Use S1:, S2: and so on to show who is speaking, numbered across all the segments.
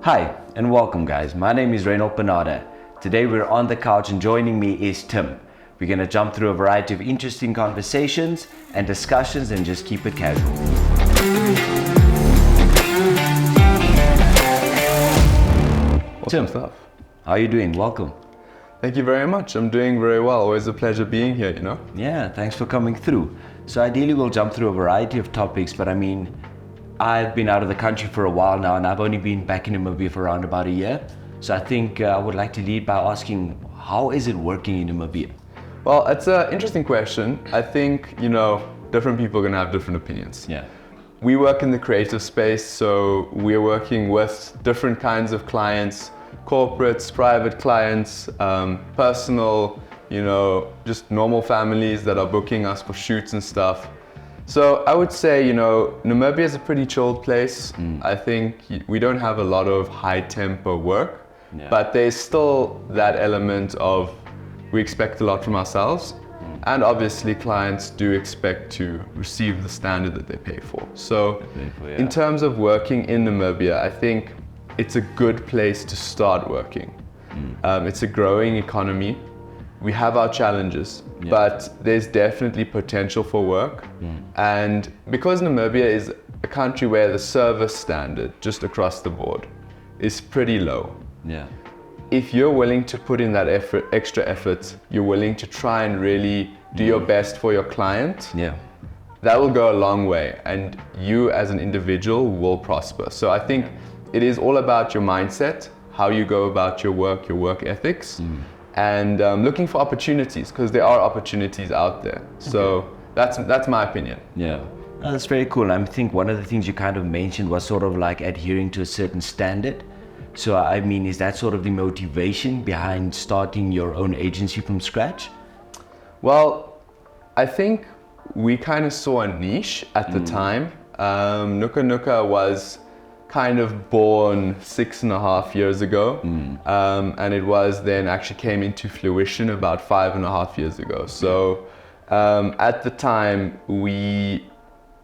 S1: Hi and welcome guys, my name is Reynold Bernarda. Today we're on the couch and joining me is Tim. We're going to jump through a variety of interesting conversations and discussions and just keep it casual.
S2: Awesome stuff.
S1: How are you doing? Welcome.
S2: Thank you very much. I'm doing very well. Always a pleasure being here, you know?
S1: Yeah, thanks for coming through. So ideally we'll jump through a variety of topics, but I've been out of the country for a while now and I've only been back in Namibia for around about a year. So I think I would like to lead by asking, how is it working in Namibia?
S2: Well, it's an interesting question. I think, different people are going to have different opinions.
S1: Yeah.
S2: We work in the creative space, so we're working with different kinds of clients, corporates, private clients, personal, just normal families that are booking us for shoots and stuff. So I would say, Namibia is a pretty chilled place. I think we don't have a lot of high tempo work, but there's still that element of we expect a lot from ourselves. And obviously clients do expect to receive the standard that they pay for. So in terms of working in Namibia, I think it's a good place to start working. It's a growing economy. We have our challenges, but there's definitely potential for work. And because Namibia is a country where the service standard, just across the board, is pretty low. If you're willing to put in that extra effort, you're willing to try and really do your best for your client, that will go a long way, and you as an individual will prosper. So I think it is all about your mindset, how you go about your work ethics, and looking for opportunities, because there are opportunities out there. So that's my opinion.
S1: Yeah, that's very cool. I think one of the things you kind of mentioned was sort of like adhering to a certain standard. So is that sort of the motivation behind starting your own agency from scratch?
S2: Well, I think we kind of saw a niche at the time. Nuka was kind of born 6.5 years ago, and it was then actually came into fruition about 5.5 years ago. So at the time we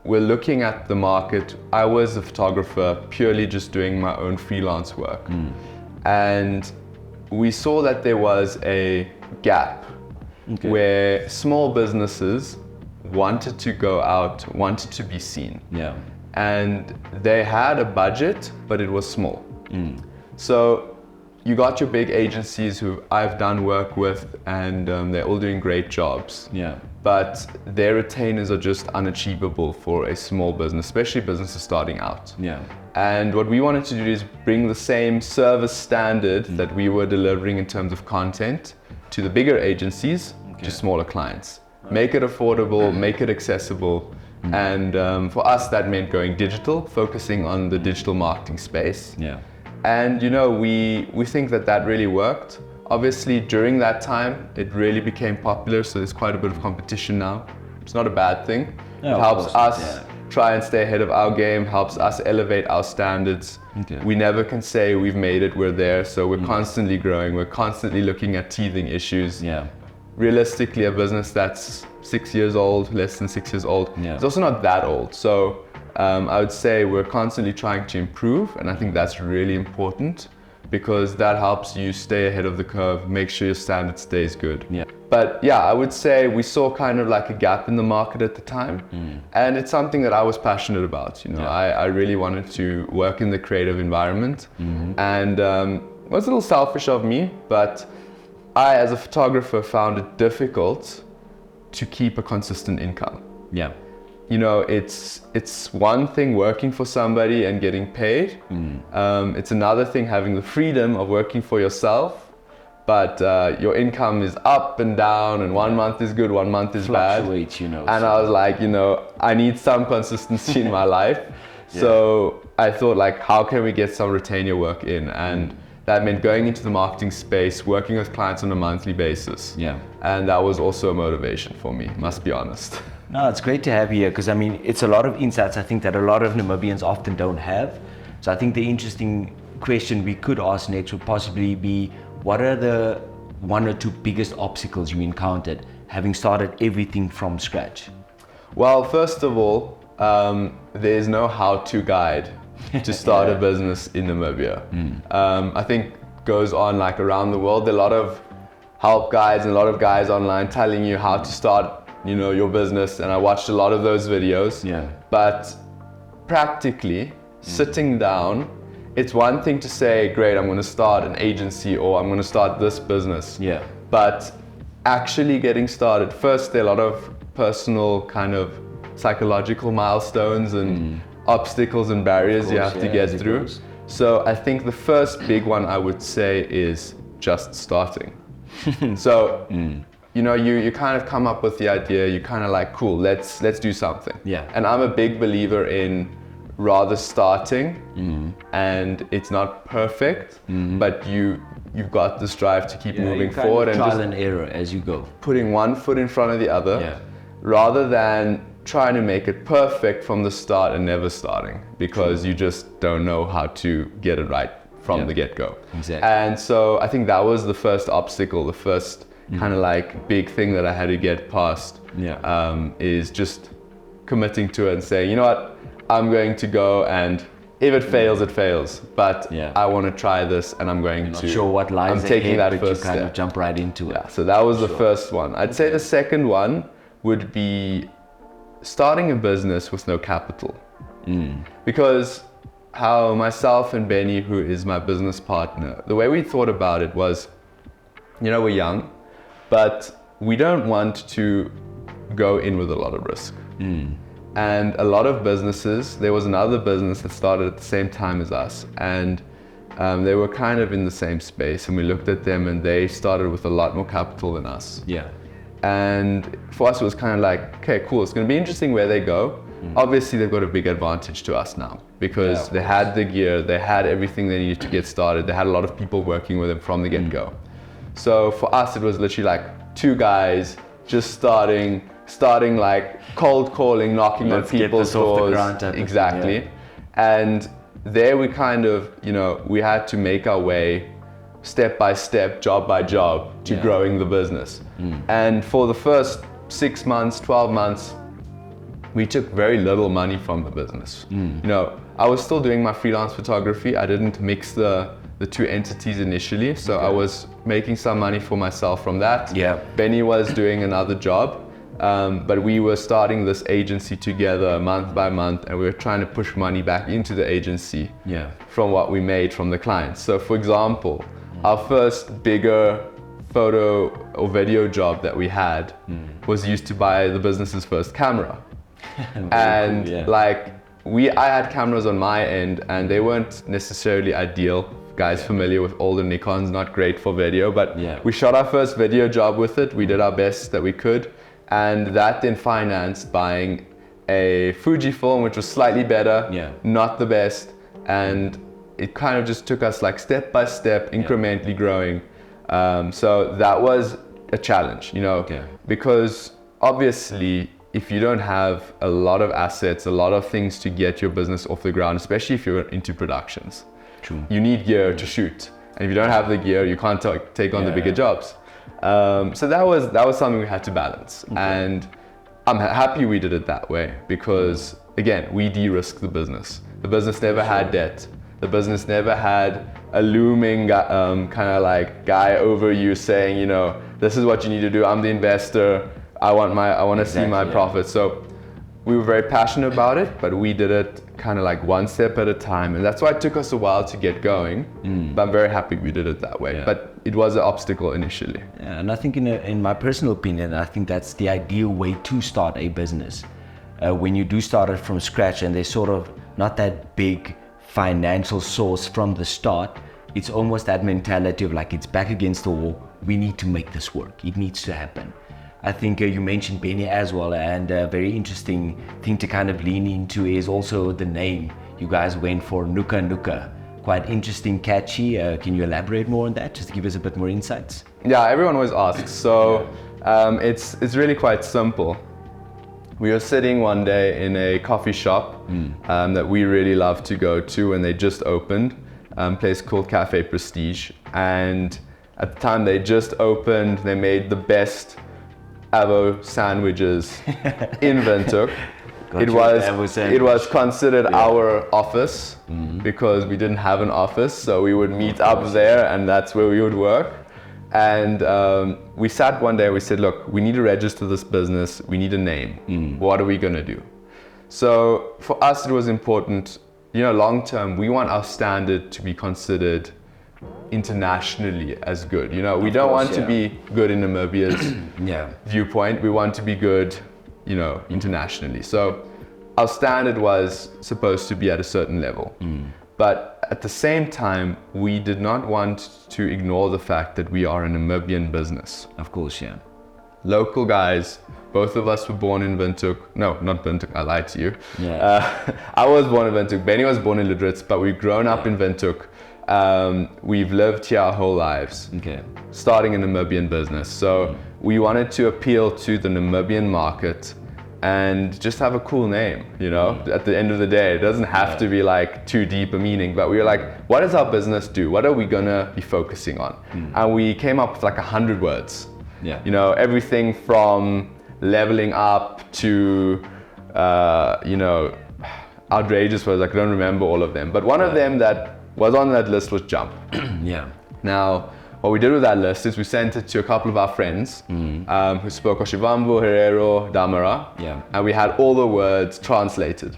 S2: were looking at the market. I was a photographer, purely just doing my own freelance work, and we saw that there was a gap where small businesses wanted to go out, wanted to be seen. And they had a budget, but it was small. So you got your big agencies who I've done work with, and they're all doing great jobs. But their retainers are just unachievable for a small business, especially businesses starting out. And what we wanted to do is bring the same service standard that we were delivering in terms of content to the bigger agencies, to smaller clients. Make it affordable, make it accessible. And for us, that meant going digital, focusing on the digital marketing space. And we think that really worked. Obviously, during that time, it really became popular, so there's quite a bit of competition now. It's not a bad thing. It helps us try and stay ahead of our game, helps us elevate our standards. We never can say we've made it, we're there, so we're constantly growing, we're constantly looking at teething issues. Realistically, a business that's 6 years old, less than 6 years old, it's also not that old. So I would say we're constantly trying to improve, and I think that's really important because that helps you stay ahead of the curve, make sure your standard stays good. But yeah, I would say we saw kind of like a gap in the market at the time, and it's something that I was passionate about. I really wanted to work in the creative environment, and it was a little selfish of me, but I, as a photographer, found it difficult to keep a consistent income. It's one thing working for somebody and getting paid. It's another thing having the freedom of working for yourself, but your income is up and down, and one month is good, one month is bad. And I was like, I need some consistency in my life. So I thought, like, how can we get some retainer work in? And that meant going into the marketing space, working with clients on a monthly basis. And that was also a motivation for me, must be honest.
S1: No, it's great to have you here because it's a lot of insights I think that a lot of Namibians often don't have. So I think the interesting question we could ask next would possibly be, what are the 1 or 2 biggest obstacles you encountered having started everything from scratch?
S2: Well, first of all, there's no how-to guide to start a business in Namibia. I think goes on like around the world. There are a lot of help guides and a lot of guys online telling you how to start, your business. And I watched a lot of those videos.
S1: Yeah.
S2: But practically sitting down, it's one thing to say, great, I'm going to start an agency or I'm going to start this business.
S1: Yeah.
S2: But actually getting started, first there are a lot of personal kind of psychological milestones and obstacles and barriers you have to get through. So I think the first big one I would say is just starting. So, you kind of come up with the idea, you kind of like, cool, let's do something.
S1: Yeah.
S2: And I'm a big believer in rather starting and it's not perfect, but you've got this drive to keep moving forward and
S1: trial
S2: just
S1: and error as you go.
S2: putting one foot in front of the other, rather than trying to make it perfect from the start and never starting, because you just don't know how to get it right from the get-go.
S1: Exactly.
S2: And so I think that was the first obstacle, the first kind of like big thing that I had to get past, is just committing to it and saying, you know what, I'm going to go, and if it fails, it fails. But I want to try this, and I'm going to.
S1: Not sure what lies
S2: I'm taking
S1: ahead,
S2: that
S1: but
S2: first
S1: you kind
S2: step.
S1: of jump right into it.
S2: Yeah, so that was the first one. I'd say the second one would be starting a business with no capital. Because how myself and Benny, who is my business partner, the way we thought about it was, we're young, but we don't want to go in with a lot of risk. And a lot of businesses, there was another business that started at the same time as us, and they were kind of in the same space, and we looked at them and they started with a lot more capital than us.
S1: Yeah.
S2: And for us it was kind of like, okay, cool, it's going to be interesting where they go. Obviously they've got a big advantage to us now, because they had the gear, they had everything they needed to get started, they had a lot of people working with them from the get-go. So for us it was literally like two guys just starting like cold calling, knocking on people's doors. Exactly. And there we kind of, we had to make our way step by step, job by job, to growing the business. And for the first 6 months, 12 months, we took very little money from the business. I was still doing my freelance photography. I didn't mix the two entities initially. So I was making some money for myself from that.
S1: Yeah.
S2: Benny was doing another job. But we were starting this agency together month by month, and we were trying to push money back into the agency from what we made from the clients. So for example, our first bigger photo or video job that we had was used to buy the business's first camera. And I had cameras on my end, and they weren't necessarily ideal. Guys familiar with older Nikons, not great for video, but we shot our first video job with it. We did our best that we could. And that then financed buying a Fujifilm, which was slightly better, not the best. And it kind of just took us like step by step, incrementally growing. So that was a challenge, because obviously if you don't have a lot of assets, a lot of things to get your business off the ground, especially if you're into productions, you need gear to shoot. And if you don't have the gear, you can't take on the bigger jobs. So that was something we had to balance, and I'm happy we did it that way, because again, we de-risked the business. The business never had debt. The business never had a looming kind of like guy over you saying, this is what you need to do. I'm the investor. I want to see my profits. So we were very passionate about it, but we did it kind of like one step at a time, and that's why it took us a while to get going. But I'm very happy we did it that way. But it was an obstacle initially.
S1: And I think in my personal opinion, I think that's the ideal way to start a business. When you do start it from scratch and there's sort of not that big financial source from the start, it's almost that mentality of like, it's back against the wall. We need to make this work. It needs to happen. I think you mentioned Benny as well, and a very interesting thing to kind of lean into is also the name you guys went for, Nuka Nuka. Quite interesting, catchy. Can you elaborate more on that, just to give us a bit more insights?
S2: Yeah, everyone always asks. So it's really quite simple. We were sitting one day in a coffee shop that we really love to go to, and they just opened, a place called Cafe Prestige. And at the time they just opened, they made the best avo sandwiches in Windhoek. It was considered our office because we didn't have an office, so we would meet up there, and that's where we would work. And we sat one day, we said, look, we need to register this business, we need a name. What are we gonna do? So for us, it was important, long term, we want our standard to be considered internationally as good. We don't want to be good in Namibia's viewpoint. We want to be good, internationally. So our standard was supposed to be at a certain level. But at the same time, we did not want to ignore the fact that we are a Namibian business.
S1: Of course, yeah.
S2: Local guys, both of us were born in Windhoek. No, not Windhoek, I lied to you. I was born in Windhoek, Benny was born in Ludritz, but we've grown up in Windhoek. We've lived here our whole lives, starting a Namibian business. So we wanted to appeal to the Namibian market and just have a cool name, at the end of the day. It doesn't have to be like too deep a meaning, but we were like, what does our business do? What are we gonna be focusing on? And we came up with like 100 words. Everything from leveling up to, outrageous words. I don't remember all of them, but one of them that was on that list was jump. Now, what we did with that list is we sent it to a couple of our friends who spoke Oshivambo, Herero, Damara, and we had all the words translated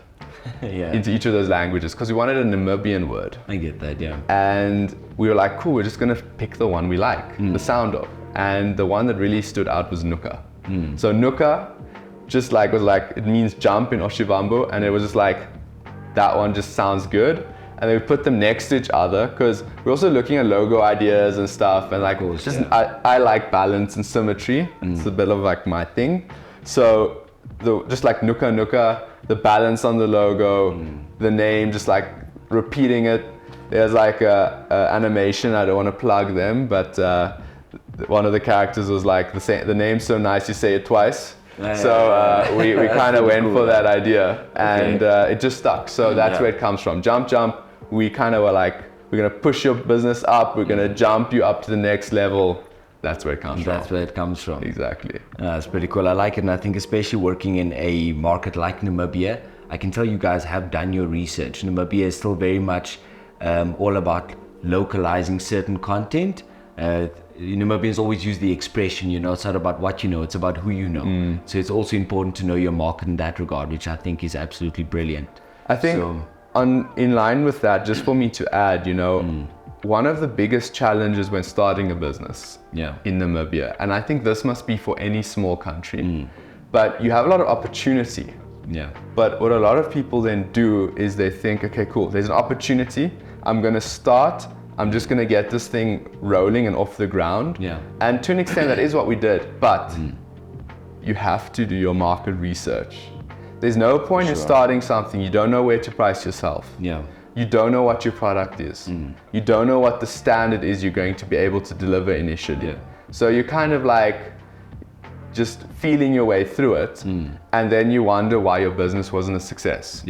S2: into each of those languages because we wanted a Namibian word.
S1: I get that,
S2: And we were like, cool, we're just gonna pick the one we like, the sound of. And the one that really stood out was nuka. So nuka just it means jump in Oshivambo, and it was just like, that one just sounds good. And then we put them next to each other because we're also looking at logo ideas and stuff, and I like balance and symmetry. It's a bit of like my thing. So just like nuka, the balance on the logo, the name, just like repeating it. There's like a animation, I don't want to plug them, but one of the characters was like, the name's so nice you say it twice. We kind of went for that idea, and it just stuck. So that's where it comes from. Jump. We kind of were like, we're gonna push your business up, we're gonna jump you up to the next level. That's where it comes from.
S1: That's where it comes from.
S2: Exactly.
S1: That's pretty cool. I like it, and I think especially working in a market like Namibia, I can tell you guys have done your research. Namibia is still very much all about localizing certain content. Namibians always use the expression, it's not about what you know, it's about who you know. So it's also important to know your market in that regard, which I think is absolutely brilliant.
S2: I think in line with that, just for me to add, one of the biggest challenges when starting a business in Namibia, and I think this must be for any small country, but you have a lot of opportunity. But what a lot of people then do is they think, okay, cool, there's an opportunity, I'm gonna start, I'm just gonna get this thing rolling and off the ground. And to an extent that is what we did, but you have to do your market research. There's no point in starting something, you don't know where to price yourself. You don't know what your product is. You don't know what the standard is you're going to be able to deliver initially. So you're kind of like just feeling your way through it, and then you wonder why your business wasn't a success.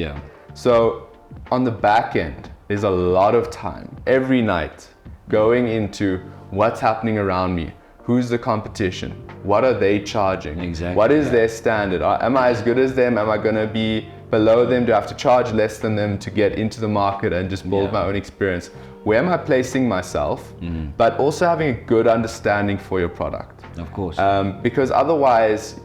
S2: So on the back end, there's a lot of time every night going into what's happening around me, who's the competition, what are they charging, what is their standard, am I as good as them, am I going to be below them, do I have to charge less than them to get into the market and just build my own experience, where am I placing myself, but also having a good understanding for your product.
S1: Of course.
S2: Because otherwise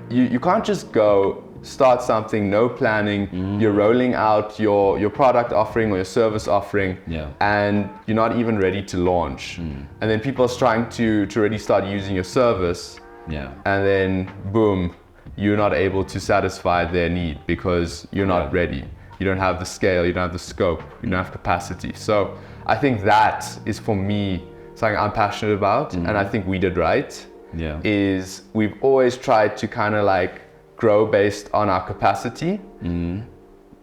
S2: you can't just go start something, no planning, you're rolling out your product offering or your service offering, and you're not even ready to launch. And then people are trying to already start using your service, and then boom, you're not able to satisfy their need because you're not ready. You don't have the scale, you don't have the scope, you don't have capacity. So I think that is, for me, something I'm passionate about, and I think we did right, is we've always tried to kind of like grow based on our capacity,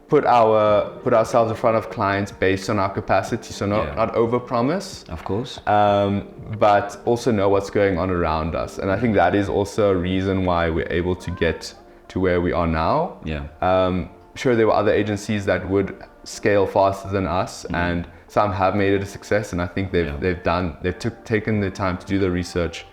S2: put ourselves in front of clients based on our capacity, so not overpromise,
S1: of course,
S2: but also know what's going on around us. And I think that is also a reason why we're able to get to where we are now. Sure, there were other agencies that would scale faster than us, and some have made it a success, and I think they've taken the time to do the research.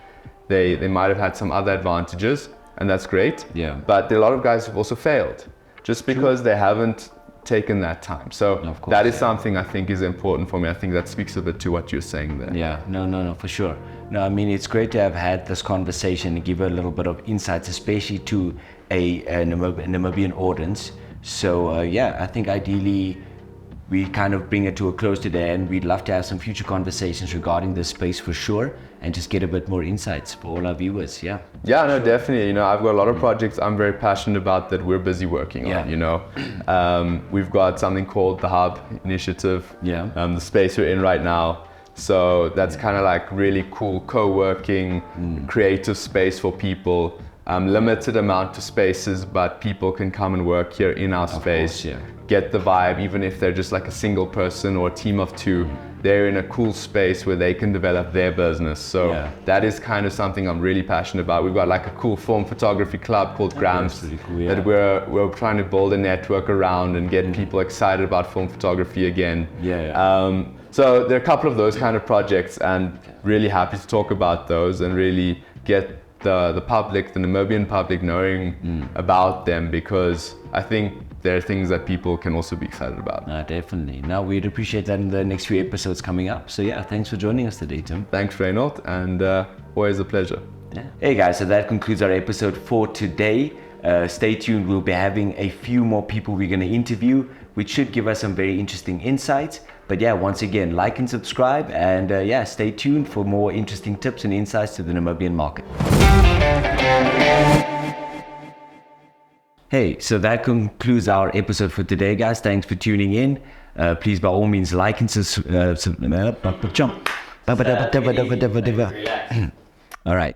S2: They might have had some other advantages, and that's great. But there are a lot of guys who've also failed. just because they haven't taken that time. So
S1: Of course,
S2: that is
S1: yeah.
S2: something I think is important for me. I think that speaks a bit to what you're saying there.
S1: Yeah, no, for sure. No, I mean, it's great to have had this conversation and give a little bit of insights, especially to a Namibian audience. So yeah, I think ideally we kind of bring it to a close today, and we'd love to have some future conversations regarding this space for sure, and just get a bit more insights for all our viewers. Yeah.
S2: Yeah, no, definitely. You know, I've got a lot of projects I'm very passionate about that we're busy working
S1: Yeah.
S2: on, you know. We've got something called the Hub Initiative,
S1: Yeah.
S2: the space we're in right now. So that's kind of like really cool co-working, creative space for people. Limited amount of spaces, but people can come and work here in our space.
S1: course, yeah.
S2: Get the vibe, even if they're just like a single person or a team of two, they're in a cool space where they can develop their business. So
S1: Yeah.
S2: that is kind of something I'm really passionate about. We've got like a cool film photography club called Grams
S1: that's really cool, yeah.
S2: that we're trying to build a network around and get people excited about film photography again.
S1: Yeah.
S2: So there are a couple of those kind of projects, and really happy to talk about those and really get the public, the Namibian public, knowing about them, because I think there are things that people can also be excited about.
S1: No, definitely. Now we'd appreciate that in the next few episodes coming up. So yeah, thanks for joining us today, Tim.
S2: Thanks, Reynold, and always a pleasure.
S1: Yeah. Hey guys, so that concludes our episode for today. Stay tuned, we'll be having a few more people we're going to interview, which should give us some very interesting insights. But yeah, once again, like and subscribe, and yeah, stay tuned for more interesting tips and insights to the Namibian market. Hey, so that concludes our episode for today, guys. Thanks for tuning in. Please, by all means, like and subscribe. All right.